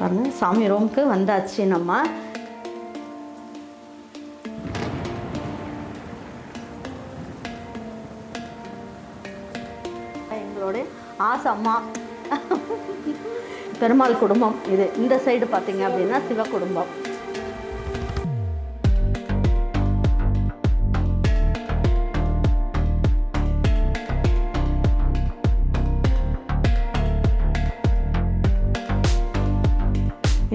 பாருங்கள், சாமி ரூமுக்கு வந்தாச்சு. நம்ம எங்களுடைய ஆசம்மா பெருமாள் குடும்பம் இது. இந்த சைடு பார்த்தீங்க அப்படின்னா சிவ குடும்பம்.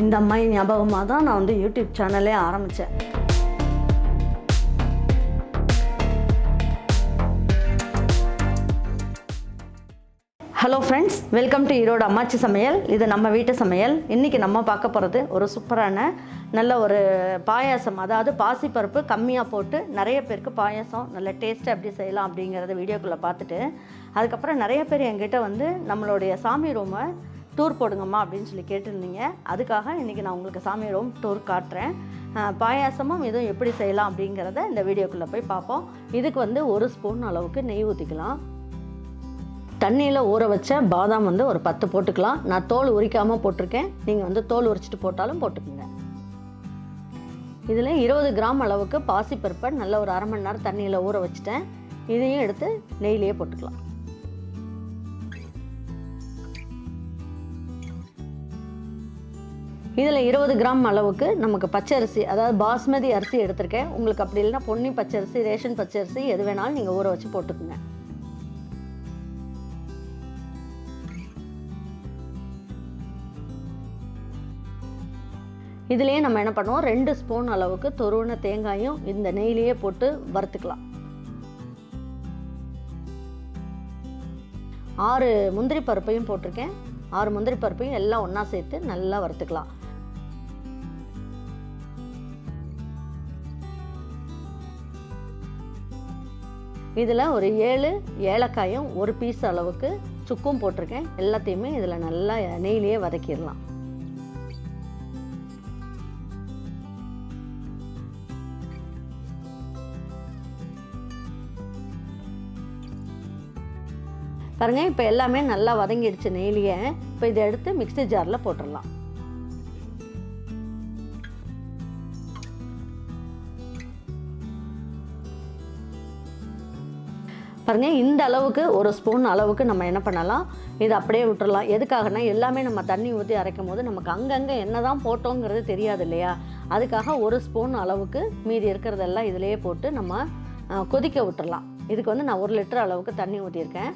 இந்த அம்மாயி ஞாபகமாக தான் நான் வந்து யூடியூப் சேனலே ஆரம்பித்தேன். Hello friends, welcome to Erode அம்மாச்சி சமையல். இது நம்ம வீட்டு சமையல். இன்றைக்கி நம்ம பார்க்க போகிறது ஒரு சூப்பரான நல்ல ஒரு பாயாசம். அதாவது பாசிப்பருப்பு கம்மியாக போட்டு நிறைய பேருக்கு பாயாசம் நல்ல டேஸ்ட்டாக எப்படி செய்யலாம் அப்படிங்கிறத வீடியோக்குள்ளே பார்த்துட்டு, அதுக்கப்புறம் நிறைய பேர் என்கிட்ட வந்து நம்மளுடைய சாமி ரூமை டூர் போடுங்கம்மா அப்படின்னு சொல்லி கேட்டிருந்தீங்க. அதுக்காக இன்றைக்கி நான் உங்களுக்கு சாமி ரூம் டூர் காட்டுறேன். பாயாசமும் இதுவும் எப்படி செய்யலாம் அப்படிங்கிறத இந்த வீடியோக்குள்ளே போய் பார்ப்போம். இதுக்கு வந்து 1 ஸ்பூன் அளவுக்கு நெய் ஊற்றிக்கலாம். தண்ணியில் ஊற வச்ச பாதாம் வந்து ஒரு 10 போட்டுக்கலாம். நான் தோல் உரிக்காமல் போட்டிருக்கேன். நீங்கள் வந்து தோல் உரிச்சிட்டு போட்டாலும் போட்டுக்குங்க. இதில் 20 கிராம் அளவுக்கு பாசிப்பருப்பை நல்ல ஒரு அரை மணி நேரம் தண்ணியில் ஊற வச்சுட்டேன். இதையும் எடுத்து நெய்லேயே போட்டுக்கலாம். இதில் 20 கிராம் அளவுக்கு நமக்கு பச்சை அரிசி, அதாவது பாஸ்மதி அரிசி எடுத்திருக்கேன். உங்களுக்கு அப்படி இல்லைன்னா பொன்னி பச்சரிசி, ரேஷன் பச்சரிசி எது வேணாலும் நீங்கள் ஊற வச்சு போட்டுக்குங்க. இதுலேயே நம்ம என்ன பண்ணுவோம், 2 ஸ்பூன் அளவுக்கு துருவின தேங்காயும் இந்த நெய்லேயே போட்டு வறுத்துக்கலாம். 6 முந்திரி பருப்பையும் போட்டிருக்கேன். 6 முந்திரி பருப்பையும் எல்லாம் ஒன்றா சேர்த்து நல்லா வறுத்துக்கலாம். இதில் ஒரு 7 ஏலக்காயும் 1 பீஸ் அளவுக்கு சுக்கும் போட்டிருக்கேன். எல்லாத்தையுமே இதில் நல்லா நெய்லேயே வதக்கிடலாம். பாருங்கள், இப்போ எல்லாமே நல்லா வதங்கிடுச்சு நெய்லியே. இப்போ இதை எடுத்து மிக்ஸி ஜாரில் போட்டுடலாம். பாருங்கள், இந்த அளவுக்கு 1 ஸ்பூன் அளவுக்கு நம்ம என்ன பண்ணலாம், இதை அப்படியே விட்டுறலாம். எதுக்காகனா எல்லாமே நம்ம தண்ணி ஊற்றி அரைக்கும் போது நமக்கு அங்கங்கே என்ன தான் போட்டோங்கிறது தெரியாது இல்லையா. அதுக்காக 1 ஸ்பூன் அளவுக்கு மீதி இருக்கிறதெல்லாம் இதிலேயே போட்டு நம்ம கொதிக்க விட்டுறலாம். இதுக்கு வந்து நான் 1 லிட்டர் அளவுக்கு தண்ணி ஊற்றியிருக்கேன்.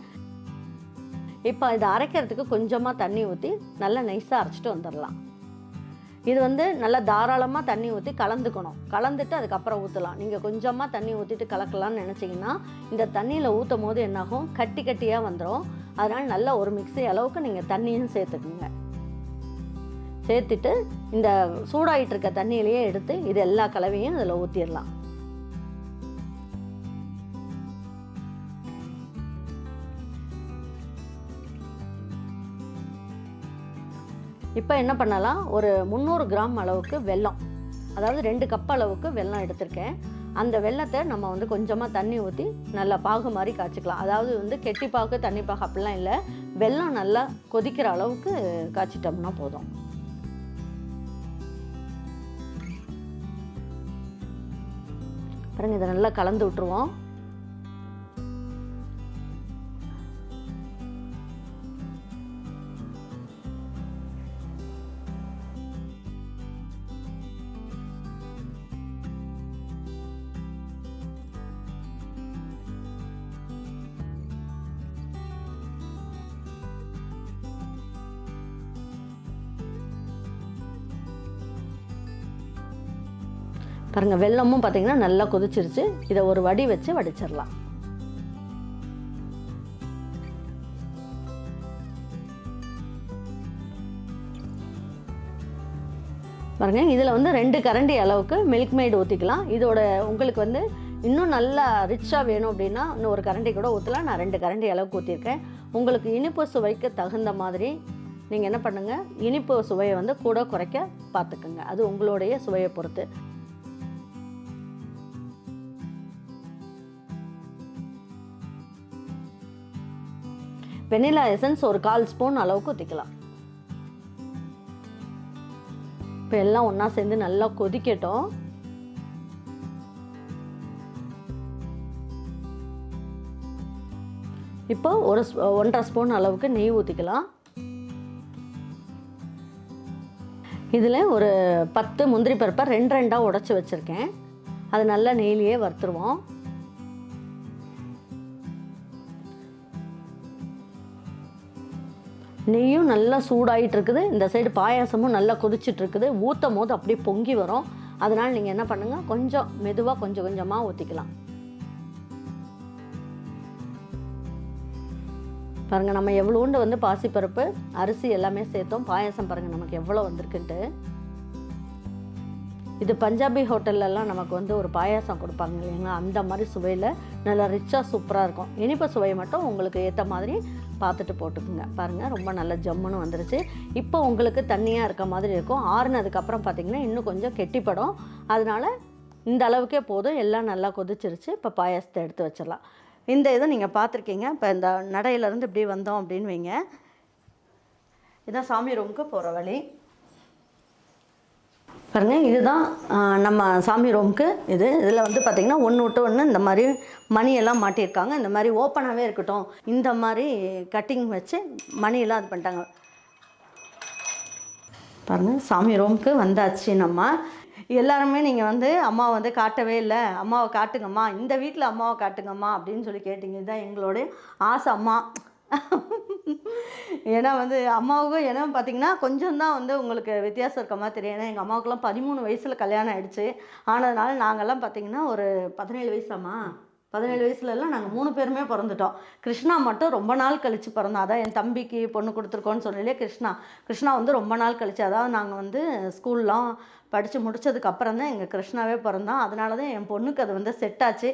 இப்போ இதை அரைக்கிறதுக்கு கொஞ்சமாக தண்ணி ஊற்றி நல்லா நைஸாக அரைச்சிட்டு வந்துடலாம். இது வந்து நல்லா தாராளமாக தண்ணி ஊற்றி கலந்துக்கணும். கலந்துட்டு அதுக்கப்புறம் ஊற்றலாம். நீங்கள் கொஞ்சமாக தண்ணி ஊற்றிட்டு கலக்கலாம்னு நினச்சிங்கன்னா இந்த தண்ணியில் ஊற்றும் போது என்னாகும், கட்டி கட்டியாக வந்துடும். அதனால் நல்லா ஒரு மிக்ஸி அளவுக்கு நீங்கள் தண்ணியும் சேர்த்துக்குங்க. சேர்த்துட்டு இந்த சூடாகிட்டு இருக்க தண்ணியிலையே எடுத்து இது எல்லா கலவையும் இதில் ஊற்றிடலாம். இப்போ என்ன பண்ணலாம், ஒரு 300 கிராம் அளவுக்கு வெல்லம், அதாவது 2 கப் அளவுக்கு வெல்லம் எடுத்திருக்கேன். அந்த வெல்லத்தை நம்ம வந்து கொஞ்சமாக தண்ணி ஊற்றி நல்லா பாகு மாதிரி காய்ச்சிக்கலாம். அதாவது வந்து கெட்டி பாகு தண்ணி பாகு அப்படிலாம் இல்லை, வெல்லம் நல்லா கொதிக்கிற அளவுக்கு காய்ச்சிட்டோம்னா போதும். பாருங்கள், இதை நல்லா கலந்து விட்டுருவோம். பாருங்கள், வெல்லமும் பார்த்திங்கன்னா நல்லா கொதிச்சிருச்சு. இதை ஒரு வடி வச்சு வடிச்சிடலாம். பாருங்கள், இதில் வந்து 2 கரண்டி அளவுக்கு மில்க் மேட் ஊற்றிக்கலாம். இதோட உங்களுக்கு வந்து இன்னும் நல்லா ரிச்சாக வேணும் அப்படின்னா இன்னும் 1 கரண்டி கூட ஊற்றலாம். நான் 2 கரண்டி அளவுக்கு ஊற்றிருக்கேன். உங்களுக்கு இனிப்பு சுவைக்கு தகுந்த மாதிரி நீங்கள் என்ன பண்ணுங்கள், இனிப்பு சுவையை வந்து கூட குறைக்க பார்த்துக்குங்க. அது உங்களுடைய சுவையை பொறுத்து. வெனிலா எசன்ஸ் ஒரு 1/4 ஸ்பூன் அளவுக்கு ஊற்றிக்கலாம். இப்போ எல்லாம் ஒன்றா சேர்ந்து நல்லா கொதிக்கட்டும். இப்போ 1.5 ஸ்பூன் அளவுக்கு நெய் ஊற்றிக்கலாம். இதில் ஒரு 10 முந்திரி பருப்பை 2 உடைச்சி வச்சுருக்கேன். அது நல்லா நெய்லியே வறுத்துருவோம். நெய்யும் நல்லா சூடாகிட்டு இருக்குது. இந்த சைடு பாயாசமும் நல்லா கொதிச்சிட்ருக்குது. ஊற்றும் போது அப்படியே பொங்கி வரும். அதனால் நீங்கள் என்ன பண்ணுங்கள், கொஞ்சம் மெதுவாக கொஞ்சம் கொஞ்சமாக ஊற்றிக்கலாம். பாருங்கள், நம்ம எவ்வளோண்டு வந்து பாசிப்பருப்பு அரிசி எல்லாமே சேர்த்தோம். பாயாசம் பாருங்கள் நமக்கு எவ்வளோ வந்திருக்குன்ட்டு. இது பஞ்சாபி ஹோட்டல்லலாம் நமக்கு வந்து ஒரு பாயாசம் கொடுப்பாங்க இல்லைங்களா, அந்த மாதிரி சுவையில் நல்லா ரிச்சாக சூப்பராக இருக்கும். இனிப்பு சுவை மட்டும் உங்களுக்கு ஏற்ற மாதிரி பார்த்துட்டு போட்டுக்குங்க. பாருங்கள், ரொம்ப நல்ல ஜம்முன்னு வந்துருச்சு. இப்போ உங்களுக்கு தண்ணியாக இருக்க மாதிரி இருக்கும். ஆறுனதுக்கப்புறம் பார்த்திங்கன்னா இன்னும் கொஞ்சம் கெட்டிப்படும். அதனால் இந்த அளவுக்கே போதும். எல்லாம் நல்லா கொதிச்சிருச்சு. இப்போ பாயாசத்தை எடுத்து வச்சிடலாம். இந்த இதை நீங்கள் பார்த்துருக்கீங்க. இப்போ இந்த நடையிலேருந்து இப்படி வந்தோம் அப்படின்னு வைங்க. இதுதான் சாமி ரூமுக்கு போகிற வழி. பாருங்கள், இதுதான் நம்ம சாமி ரூமுக்கு. இதில் வந்து பார்த்திங்கன்னா ஒன்று விட்டு ஒன்று இந்த மாதிரி மணியெல்லாம் மாட்டியிருக்காங்க. இந்த மாதிரி ஓப்பனாகவே இருக்கட்டும், இந்த மாதிரி கட்டிங் வச்சு மணியெல்லாம் இது பண்ணிட்டாங்க. பாருங்கள், சாமி ரூமுக்கு வந்தாச்சு. நம்ம எல்லாருமே நீங்கள் வந்து அம்மாவை வந்து காட்டவே இல்லை, அம்மாவை காட்டுங்கம்மா, இந்த வீட்டில் அம்மாவை காட்டுங்கம்மா அப்படின்னு சொல்லி கேட்டிங்க. இதுதான் எங்களுடைய ஆசை. அம்மா ஏன்னா வந்து அம்மாவுக்கும் ஏன்னா பார்த்திங்கன்னா கொஞ்சம் தான் வந்து உங்களுக்கு வித்தியாசம் இருக்க மாதிரி தெரியும். ஏன்னா எங்கள் அம்மாவுக்குலாம் 13 வயசில் கல்யாணம் ஆகிடுச்சு. ஆனதுனால நாங்கள்லாம் பார்த்திங்கன்னா ஒரு 17 வயசாம்மா 17 வயசுலலாம் நாங்கள் 3 பேருமே பிறந்துட்டோம். கிருஷ்ணா மட்டும் ரொம்ப நாள் கழித்து பிறந்தோம். அதான் என் தம்பிக்கு பொண்ணு கொடுத்துருக்கோன்னு சொல்லலையே, கிருஷ்ணா வந்து ரொம்ப நாள் கழித்து, அதாவது நாங்கள் வந்து ஸ்கூல்லாம் படித்து முடித்ததுக்கப்புறம் தான் எங்கள் கிருஷ்ணாவே பிறந்தான். அதனால தான் என் பொண்ணுக்கு அது வந்து செட் ஆச்சு.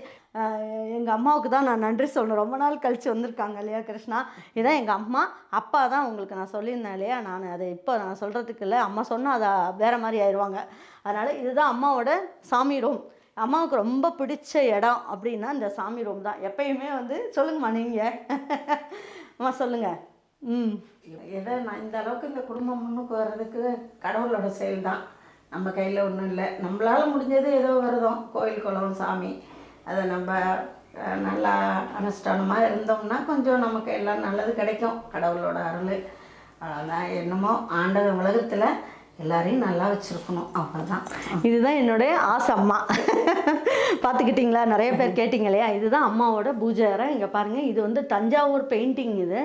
எங்கள் அம்மாவுக்கு தான் நான் நன்றி சொல்லணும். ரொம்ப நாள் கழித்து வந்திருக்காங்க இல்லையா கிருஷ்ணா. இதான் எங்கள் அம்மா. அப்பா தான் உங்களுக்கு நான் சொல்லியிருந்தேன் இல்லையா, நான் அதை இப்போ நான் சொல்கிறதுக்கு இல்லை, அம்மா சொன்னால் அதை வேறு மாதிரி ஆயிடுவாங்க. அதனால் இதுதான் அம்மாவோட சாமி ரூம். அம்மாவுக்கு ரொம்ப பிடிச்ச இடம் அப்படின்னா இந்த சாமி ரூம் தான். எப்பயுமே வந்து சொல்லுங்கம்மா நீங்கள் அம்மா சொல்லுங்கள். ஏதோ நான் இந்த அளவுக்கு இந்த குடும்பம் முன்னுக்கு வர்றதுக்கு கடவுளோட செயல் தான். நம்ம கையில் ஒன்றும் இல்லை. நம்மளால் முடிஞ்சது ஏதோ விரதம், கோயில் குளம் சாமி, அதை நம்ம நல்லா அனுஷ்டானமாக இருந்தோம்னா கொஞ்சம் நமக்கு எல்லாம் நல்லது கிடைக்கும். கடவுளோட அருள் அதான். என்னமோ ஆண்டவன் உலகத்தில் எல்லாரையும் நல்லா வச்சுருக்கணும், அவ்வளோதான். இதுதான் என்னுடைய ஆசை. அம்மா பார்த்துக்கிட்டிங்களா, நிறைய பேர் கேட்டிங்க இல்லையா. இதுதான் அம்மாவோட பூஜை அறை. இங்கே பாருங்கள், இது வந்து தஞ்சாவூர் பெயிண்டிங். இது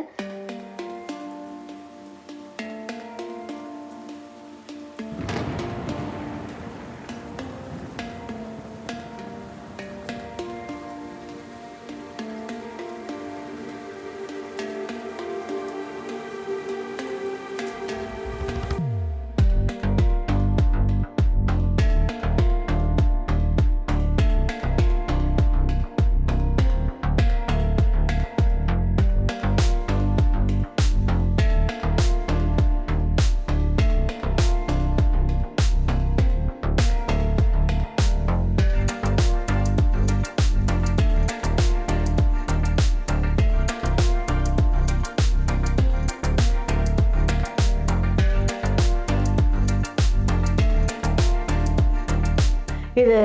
இது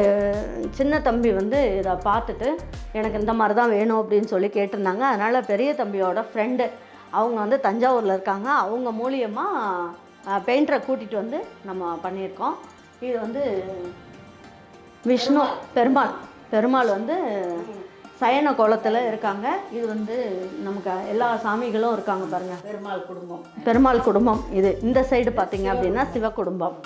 சின்ன தம்பி வந்து இதை பார்த்துட்டு எனக்கு இந்த மாதிரி தான் வேணும் அப்படின்னு சொல்லி கேட்டிருந்தாங்க. அதனால் பெரிய தம்பியோட ஃப்ரெண்டு அவங்க வந்து தஞ்சாவூரில் இருக்காங்க. அவங்க மூலியமாக பெயிண்டரை கூட்டிகிட்டு வந்து நம்ம பண்ணியிருக்கோம். இது வந்து விஷ்ணு பெருமாள் வந்து சயன கோலத்தில் இருக்காங்க. இது வந்து நமக்கு எல்லா சாமிகளும் இருக்காங்க பாருங்கள். பெருமாள் குடும்பம். இது இந்த சைடு பார்த்திங்க அப்படின்னா சிவ குடும்பம்.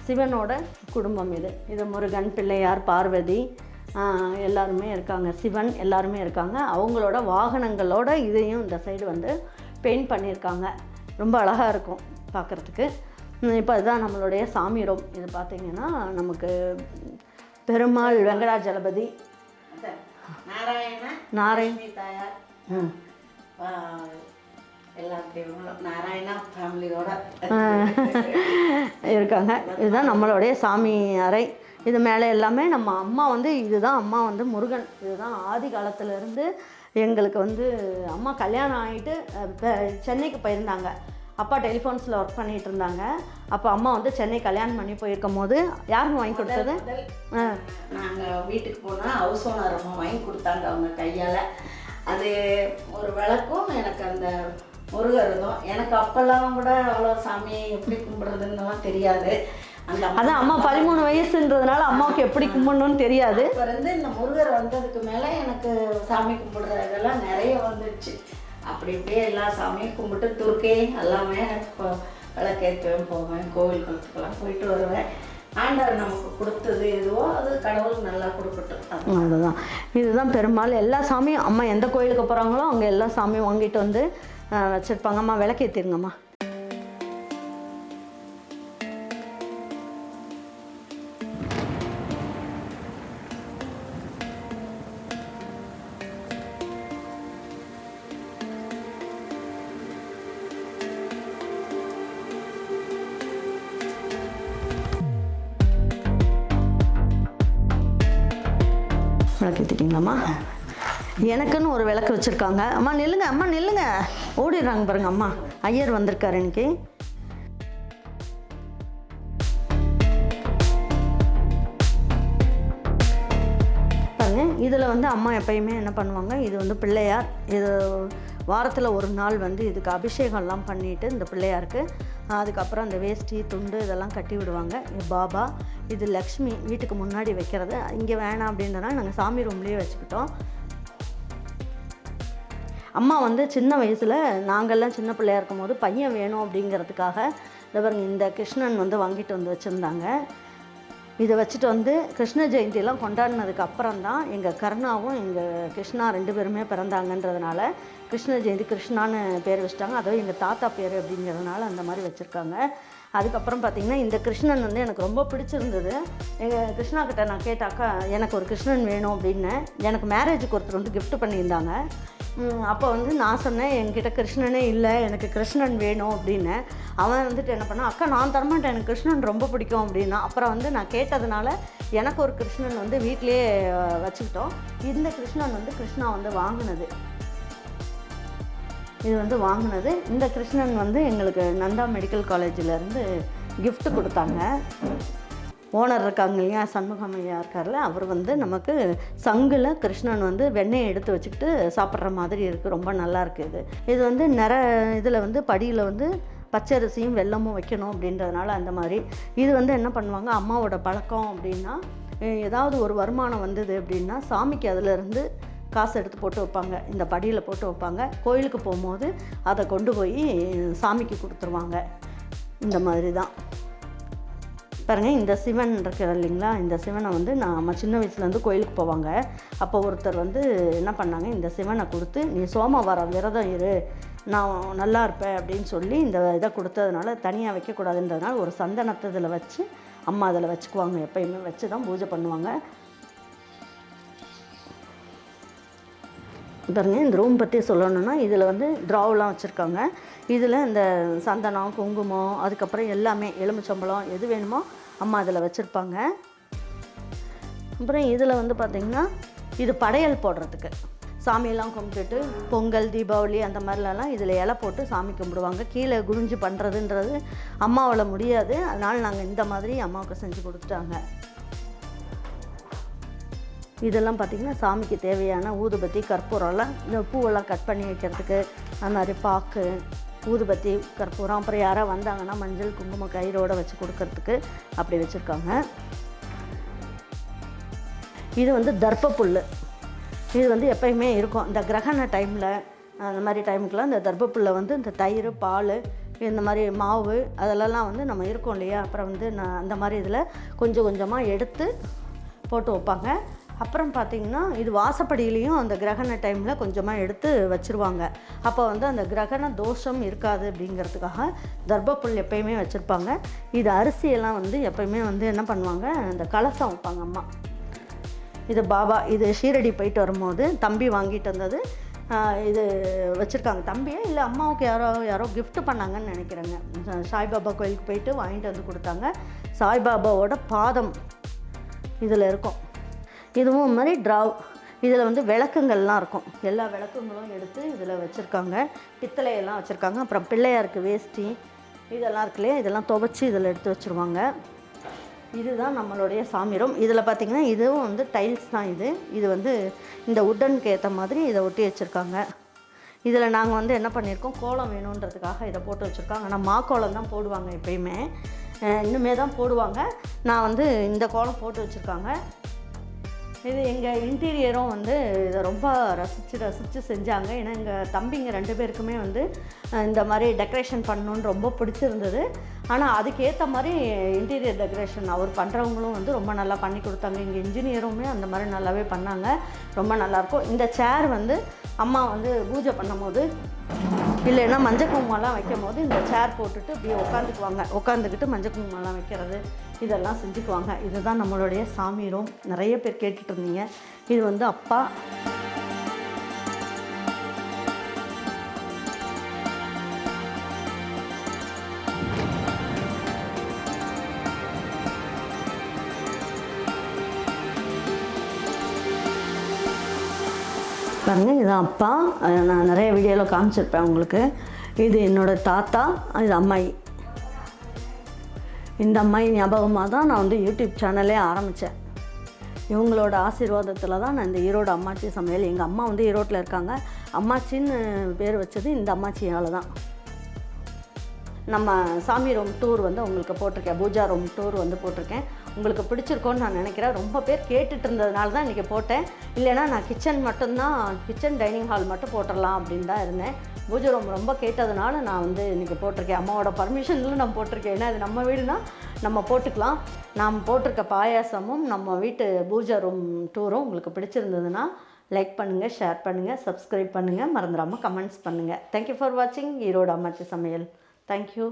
சிவனோட குடும்பம் இது. இது முருகன், பிள்ளையார், பார்வதி, எல்லாருமே இருக்காங்க, சிவன் எல்லாருமே இருக்காங்க. அவங்களோட வாகனங்களோட இதையும் இந்த சைடு வந்து பெயிண்ட் பண்ணியிருக்காங்க. ரொம்ப அழகாக இருக்கும் பார்க்குறதுக்கு. இப்போ அதுதான் நம்மளுடைய சாமி ரூம். இது பார்த்திங்கன்னா நமக்கு பெருமாள், வெங்கடாஜலபதி, நாராயண தாயார், நாராயணா ஃபேமிலியோட இருக்காங்க. இதுதான் நம்மளுடைய சாமி அறை. இது மேலே எல்லாமே நம்ம அம்மா வந்து இதுதான் அம்மா வந்து முருகன். இதுதான் ஆதி காலத்துலேருந்து எங்களுக்கு வந்து அம்மா கல்யாணம் ஆகிட்டு சென்னைக்கு போயிருந்தாங்க. அப்பா டெலிஃபோன்ஸில் ஒர்க் பண்ணிகிட்டு இருந்தாங்க. அப்போ அம்மா வந்து சென்னை கல்யாணம் பண்ணி போயிருக்கும் போது யாருங்க வாங்கி கொடுத்தது? நாங்கள் வீட்டுக்கு போனால் ஹவுஸ் ஓனர் அம்மா வாங்கி கொடுத்தாங்க அவங்க கையால். அது ஒரு விளக்கும் எனக்கு அந்த முருகருதும். எனக்கு அப்போல்லாம் கூட அவ்வளோ சாமி எப்படி கும்பிட்றதுன்னெல்லாம் தெரியாது. அதான் அம்மா 13 வயசுன்றதுனால அம்மாவுக்கு எப்படி கும்பிடணும்னு தெரியாது. இப்போ வந்து இந்த முருகர் வந்ததுக்கு மேலே எனக்கு சாமி கும்பிடுறதெல்லாம் நிறைய வந்துடுச்சு. அப்படி இப்படியே எல்லா சாமியும் கும்பிட்டு துர்க்கே எல்லாமே விளக்கேற்றுவேன், போவேன், கோவில் குளத்துக்கெல்லாம் போயிட்டு வருவேன். ஆண்டவர் நமக்கு கொடுத்தது எதுவோ அது கடவுள் நல்லா கொடுக்கட்டும். அதுதான் இதுதான் பெருமாள். எல்லா சாமியும் அம்மா எந்த கோயிலுக்கு போகிறாங்களோ அங்கே எல்லா சாமியும் வாங்கிட்டு வந்து வச்சுருப்பாங்க. அம்மா விளக்கேற்றிருங்கம்மா. விளக்கேற்றிட்டிங்களாம்மா? எனக்குன்னு ஒரு விளக்கு வச்சுருக்காங்க. அம்மா நில்லுங்க, அம்மா நில்லுங்க, ஓடிடுறாங்க பாருங்க. அம்மா ஐயர் வந்திருக்காரு இன்னைக்கு. பாருங்க, இதில் வந்து அம்மா எப்பயுமே என்ன பண்ணுவாங்க, இது வந்து பிள்ளையார். இது வாரத்தில் ஒரு நாள் வந்து இதுக்கு அபிஷேகம்லாம் பண்ணிவிட்டு இந்த பிள்ளையாருக்கு அதுக்கப்புறம் அந்த வேஷ்டி துண்டு இதெல்லாம் கட்டி விடுவாங்க. பாபா, இது லக்ஷ்மி வீட்டுக்கு முன்னாடி வைக்கிறது. இங்கே வேணாம் அப்படின்றனா நாங்கள் சாமி ரூம்லேயே வச்சுக்கிட்டோம். அம்மா வந்து சின்ன வயசில் நாங்கள்லாம் சின்ன பிள்ளையாக இருக்கும் போது பையன் வேணும் அப்படிங்கிறதுக்காக இந்த பாருங்க இந்த கிருஷ்ணன் வந்து வாங்கிட்டு வந்து வச்சுருந்தாங்க. இதை வச்சுட்டு வந்து கிருஷ்ண ஜெயந்தியெல்லாம் கொண்டாடினதுக்கு அப்புறம் தான் எங்கள் கருணாவும் எங்கள் கிருஷ்ணா 2 பேருமே பிறந்தாங்கன்றதுனால கிருஷ்ண ஜெயந்தி கிருஷ்ணான்னு பேர் வச்சுட்டாங்க. அதுவும் எங்கள் தாத்தா பேர் அப்படிங்கிறதுனால அந்த மாதிரி வச்சுருக்காங்க. அதுக்கப்புறம் பார்த்திங்கன்னா இந்த கிருஷ்ணன் வந்து எனக்கு ரொம்ப பிடிச்சிருந்தது. எங்கள் கிருஷ்ணா கிட்ட நான் கேட்டாக்கா எனக்கு ஒரு கிருஷ்ணன் வேணும் அப்படின்னு. எனக்கு மேரேஜுக்கு ஒருத்தர் வந்து கிஃப்ட் பண்ணியிருந்தாங்க. அப்போ வந்து நான் சொன்னேன் என்கிட்ட கிருஷ்ணனே இல்லை, எனக்கு கிருஷ்ணன் வேணும் அப்படின்னு. அவன் வந்துட்டு என்ன பண்ணான், அக்கா நான் தரமாட்டேன், எனக்கு கிருஷ்ணன் ரொம்ப பிடிக்கும் அப்படின்னா. அப்புறம் வந்து நான் கேட்டதுனால எனக்கு ஒரு கிருஷ்ணன் வந்து வீட்டிலேயே வச்சுக்கிட்டோம். இந்த கிருஷ்ணன் வந்து கிருஷ்ணா வந்து வாங்கினது. இது வந்து வாங்கினது. இந்த கிருஷ்ணன் வந்து எங்களுக்கு நந்தா மெடிக்கல் காலேஜிலேருந்து gift கொடுத்தாங்க. ஓனர் இருக்காங்க இல்லையா, சண்முகம் ஐயா இருக்கார்ல, அவர் வந்து நமக்கு சங்கில் கிருஷ்ணன் வந்து வெண்ணெயை எடுத்து வச்சுக்கிட்டு சாப்பிட்ற மாதிரி இருக்குது. ரொம்ப நல்லா இருக்குது. இது வந்து இதில் வந்து படியில் வந்து பச்சரிசியும் வெல்லமும் வைக்கணும் அப்படின்றதுனால அந்த மாதிரி. இது வந்து என்ன பண்ணுவாங்க, அம்மாவோட பழக்கம் அப்படின்னா ஏதாவது ஒரு வருமானம் வந்தது அப்படின்னா சாமிக்கு அதிலேருந்து காசு எடுத்து போட்டு வைப்பாங்க, இந்த படியில் போட்டு வைப்பாங்க. கோயிலுக்கு போகும்போது அதை கொண்டு போய் சாமிக்கு கொடுத்துருவாங்க. இந்த மாதிரி தான் பாருங்கள். இந்த சிவன் இருக்கிற இல்லைங்களா, இந்த சிவனை வந்து நம்ம சின்ன வயசுலேருந்து கோயிலுக்கு போவாங்க. அப்போ ஒருத்தர் வந்து என்ன பண்ணாங்க, இந்த சிவனை கொடுத்து நீ சோமவாரம் விரதம் இரு, நான் நல்லா இருப்பேன் அப்படின்னு சொல்லி இந்த இதை கொடுத்ததுனால தனியாக வைக்கக்கூடாதுன்றதுனால ஒரு சந்தனத்தை இதில் வச்சு அம்மா அதில் வச்சுக்குவாங்க. எப்பயுமே வச்சு தான் பூஜை பண்ணுவாங்க. பாருங்க, இந்த ரூம் பற்றி சொல்லணுன்னா இதில் வந்து ட்ராவெலாம் வச்சுருக்காங்க. இதில் இந்த சந்தனம், குங்குமம், அதுக்கப்புறம் எல்லாமே எலுமிச்சம்பழம் எது வேணுமோ அம்மா அதில் வச்சுருப்பாங்க. அப்புறம் இதில் வந்து பார்த்திங்கன்னா இது படையல் போடுறதுக்கு, சாமியெல்லாம் கும்பிட்டுட்டு பொங்கல், தீபாவளி அந்த மாதிரிலலாம் இதில் இலை போட்டு சாமி கும்பிடுவாங்க. கீழே குனிஞ்சு பண்ணுறதுன்றது அம்மாவால் முடியாது, அதனால் நாங்கள் இந்த மாதிரி அம்மாவுக்கு செஞ்சு கொடுத்துட்டாங்க. இதெல்லாம் பார்த்திங்கன்னா சாமிக்கு தேவையான ஊதுபத்தி, கற்பூரம்லாம், இந்த பூவெல்லாம் கட் பண்ணி வைக்கிறதுக்கு, அந்த மாதிரி பாக்கு, ஊதுபத்தி, கற்பூரம், அப்புறம் யாராவது வந்தாங்கன்னா மஞ்சள், குங்குமம் கயிறோடு வச்சு கொடுக்கறதுக்கு அப்படி வச்சுருக்காங்க. இது வந்து தர்ப்பப்புல். இது வந்து எப்பயுமே இருக்கும். இந்த கிரகண டைமில் அந்த மாதிரி டைமுக்கெலாம் இந்த தர்ப்பப்புல்லை வந்து இந்த தயிர், பால், இந்த மாதிரி மாவு அதெல்லாம் வந்து நம்ம இருக்கோம் இல்லையா, அப்புறம் வந்து நான் அந்த மாதிரி இதில் கொஞ்சம் கொஞ்சமாக எடுத்து போட்டு வைப்பாங்க. அப்புறம் பார்த்திங்கன்னா இது வாசப்படியிலையும் அந்த கிரகண டைமில் கொஞ்சமாக எடுத்து வச்சுருவாங்க. அப்போ வந்து அந்த கிரகண தோஷம் இருக்காது அப்படிங்கிறதுக்காக தர்பப்புல் எப்பயுமே வச்சுருப்பாங்க. இது அரிசியெல்லாம் வந்து எப்பயுமே வந்து என்ன பண்ணுவாங்க, இந்த கலசம் வைப்பாங்க அம்மா. இது பாபா, இது ஷீரடி போயிட்டு வரும்போது தம்பி வாங்கிட்டு வந்தது. இது வச்சுருக்காங்க. தம்பியே இல்லை அம்மாவுக்கு யாரோ கிஃப்ட் பண்ணாங்கன்னு நினைக்கிறேங்க. சாய்பாபா கோயிலுக்கு போயிட்டு வாங்கிட்டு வந்து கொடுத்தாங்க. சாய்பாபாவோட பாதம் இதில் இருக்கும். இதுவும் மாதிரி ட்ராவ், இதில் வந்து விளக்குங்கள்லாம் இருக்கும். எல்லா விளக்குங்களும் எடுத்து இதில் வச்சுருக்காங்க. பித்தளையெல்லாம் வச்சுருக்காங்க. அப்புறம் பிள்ளையாருக்கு வேஷ்டி இதெல்லாம் இருக்கு இல்லையா, இதெல்லாம் துவைச்சி இதில் எடுத்து வச்சுருவாங்க. இதுதான் நம்மளுடைய சாமி ரூம். இதில் பார்த்திங்கன்னா இதுவும் வந்து டைல்ஸ் தான். இது வந்து இந்த உட்டனுக்கு ஏற்ற மாதிரி இதை ஒட்டி வச்சுருக்காங்க. இதில் நாங்கள் வந்து என்ன பண்ணியிருக்கோம், கோலம் வேணுன்றதுக்காக இதை போட்டு வச்சுருக்காங்க. ஆனால் மாக்கோலம் தான் போடுவாங்க எப்பயுமே, இன்னுமே தான் போடுவாங்க. நான் வந்து இந்த கோலம் போட்டு வச்சுருக்காங்க. இது எங்கள் இன்டீரியரும் வந்து இதை ரொம்ப ரசித்து செஞ்சாங்க. ஏன்னா எங்கள் தம்பிங்க 2 பேருக்குமே வந்து இந்த மாதிரி டெக்கரேஷன் பண்ணணுன்னு ரொம்ப பிடிச்சிருந்தது. ஆனால் அதுக்கேற்ற மாதிரி இன்டீரியர் டெக்கரேஷன் அவர் பண்ணுறவங்களும் வந்து ரொம்ப நல்லா பண்ணி கொடுத்தாங்க. எங்கள் இன்ஜினியருமே அந்த மாதிரி நல்லாவே பண்ணாங்க. ரொம்ப நல்லாயிருக்கும். இந்த சேர் வந்து அம்மா வந்து பூஜை பண்ணும்போது இல்லைன்னா மஞ்சள் குங்குமம்லாம் வைக்கும் போது இந்த சேர் போட்டுட்டு இப்படியே உட்காந்துக்கிட்டு மஞ்சள் குங்குமம்லாம் வைக்கிறது இதெல்லாம் செஞ்சுக்குவாங்க. இதுதான் நம்மளுடைய சாமி ரூம். நிறைய பேர் கேட்டுட்டு இருந்தீங்க. இது வந்து அப்பா. பாருங்கள், இதுதான் அப்பா. நான் நிறைய வீடியோவில் காமிச்சிருப்பேன் உங்களுக்கு. இது என்னோடய தாத்தா, இது அம்மாயி. இந்த அம்மாயி ஞாபகமாக தான் நான் வந்து யூடியூப் சேனலே ஆரம்பித்தேன். இவங்களோட ஆசீர்வாதத்தில் தான் நான் இந்த ஈரோடு அம்மாச்சி சமையல். எங்கள் அம்மா வந்து ஈரோட்டில் இருக்காங்க. அம்மாச்சின்னு பேர் வச்சது இந்த அம்மாச்சியால் தான். நம்ம சாமி ரூம் டூர் வந்து உங்களுக்கு போட்டிருக்கேன், பூஜா ரூம் டூர் வந்து போட்டிருக்கேன். உங்களுக்கு பிடிச்சிருக்கோன்னு நான் நினைக்கிறேன். ரொம்ப பேர் கேட்டுட்டு இருந்ததுனால தான் இன்றைக்கி போட்டேன். இல்லைனா நான் கிச்சன் டைனிங் ஹால் மட்டும் போட்டுடலாம் அப்படின்னு தான் இருந்தேன். பூஜை ரூம் ரொம்ப கேட்டதுனால நான் வந்து இன்றைக்கி போட்டிருக்கேன். அம்மாவோட பர்மிஷனில் நான் போட்டிருக்கேன். ஏன்னா இது நம்ம வீடுனா நம்ம போட்டுக்கலாம். நாம் போட்டிருக்க பாயாசமும் நம்ம வீட்டு பூஜா ரூம் டூரும் உங்களுக்கு பிடிச்சிருந்ததுன்னா லைக் பண்ணுங்கள், ஷேர் பண்ணுங்கள், சப்ஸ்கிரைப் பண்ணுங்கள், மறந்துடாமல் கமெண்ட்ஸ் பண்ணுங்கள். தேங்க்யூ ஃபார் வாட்சிங் ஈரோடு அம்மாச்சி சமையல். Thank you.